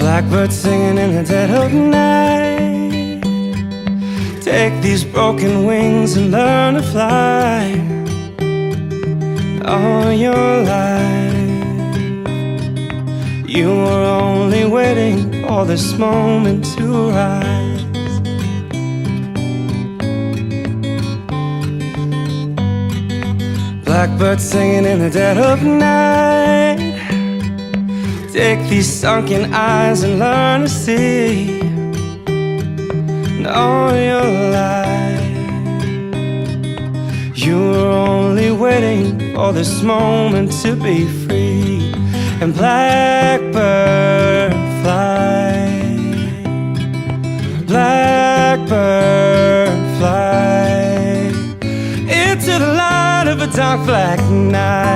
Blackbird singing in the dead of night. Take these broken wings and learn to fly. All your life you were only waiting for this moment to rise. Blackbird singing in the dead of night. Take these sunken eyes and learn to see. And all your life you were only waiting for this moment to be free. And blackbird fly, blackbird fly into the light of a dark black night.